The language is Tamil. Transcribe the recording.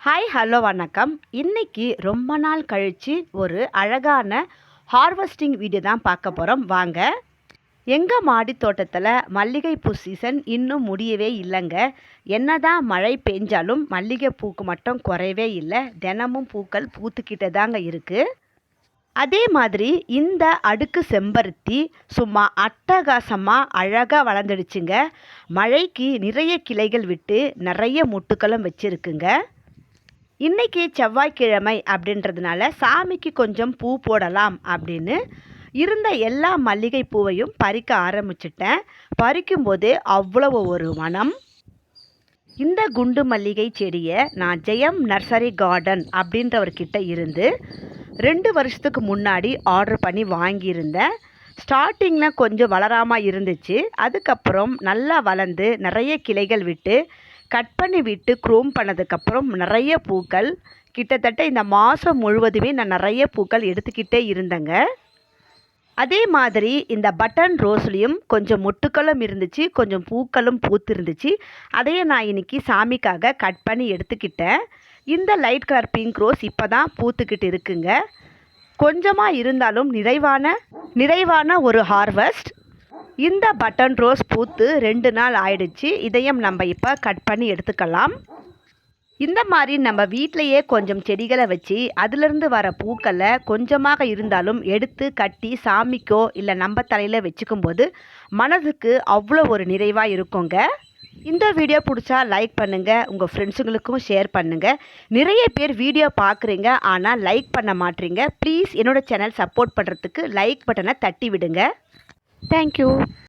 ஹாய் ஹலோ வணக்கம். இன்னைக்கு ரொம்ப நாள் கழிச்சு ஒரு அழகான ஹார்வெஸ்டிங் வீடியோ தான் பார்க்க போகிறோம். வாங்க. எங்கள் மாடி தோட்டத்தில் மல்லிகைப்பூ சீசன் இன்னும் முடியவே இல்லைங்க. என்னதான் மழை பெஞ்சாலும் மல்லிகைப்பூக்கு மட்டும் குறையவே இல்லை. தினமும் பூக்கள் பூத்துக்கிட்டே தாங்க இருக்குது. அதே மாதிரி இந்த அடுக்கு செம்பருத்தி சும்மா அட்டகாசமாக அழகாக வளர்ந்துடுச்சுங்க. மழைக்கு நிறைய கிளைகள் விட்டு நிறைய மொட்டுக்களும் வச்சுருக்குங்க. இன்றைக்கி செவ்வாய்க்கிழமை அப்படின்றதுனால சாமிக்கு கொஞ்சம் பூ போடலாம் அப்படின்னு இருந்த எல்லா மல்லிகை பூவையும் பறிக்க ஆரம்பிச்சிட்டேன். பறிக்கும்போது அவ்வளவு ஒரு மனம். இந்த குண்டு மல்லிகை செடியை நான் ஜெயம் நர்சரி கார்டன் அப்படின்றவர்கிட்ட இருந்து 2 வருஷத்துக்கு முன்னாடி ஆர்டர் பண்ணி வாங்கியிருந்தேன். ஸ்டார்டிங்கில் கொஞ்சம் வளராமல் இருந்துச்சு. அதுக்கப்புறம் நல்லா வளர்ந்து நிறைய கிளைகள் விட்டு கட் பண்ணி விட்டு க்ரோம் பண்ணதுக்கப்புறம் நிறைய பூக்கள், கிட்டத்தட்ட இந்த மாதம் முழுவதுமே நான் நிறைய பூக்கள் எடுத்துக்கிட்டே இருந்தேங்க. அதே மாதிரி இந்த பட்டன் ரோஸ்லேயும் கொஞ்சம் மொட்டுக்களும் இருந்துச்சு, கொஞ்சம் பூக்களும் பூத்திருந்துச்சு. அதையே நான் இன்றைக்கி சாமிக்காக கட் பண்ணி எடுத்துக்கிட்டேன். இந்த லைட் கலர் பிங்க் ரோஸ் இப்போ தான் பூத்துக்கிட்டு இருக்குங்க. கொஞ்சமாக இருந்தாலும் நிறைவான ஒரு ஹார்வெஸ்ட். இந்த பட்டன் ரோஸ் பூத்து 2 நாள் ஆயிடுச்சு. இதையும் நம்ம இப்போ கட் பண்ணி எடுத்துக்கலாம். இந்த மாதிரி நம்ம வீட்டிலையே கொஞ்சம் செடிகளை வச்சு அதிலிருந்து வர பூக்களை கொஞ்சமாக இருந்தாலும் எடுத்து கட்டி சாமிக்கோ இல்லை நம்ம தலையில் வச்சுக்கும்போது மனதுக்கு அவ்வளோ ஒரு நிறைவாக இருக்குங்க. இந்த வீடியோ பிடிச்சா லைக் பண்ணுங்கள், உங்கள் ஃப்ரெண்ட்ஸுங்களுக்கும் ஷேர் பண்ணுங்கள். நிறைய பேர் வீடியோ பார்க்குறீங்க ஆனால் லைக் பண்ண மாட்டீங்க. ப்ளீஸ் என்னோடய சேனல் சப்போர்ட் பண்ணுறதுக்கு லைக் பட்டனை தட்டி விடுங்க. தேங்க்யூ.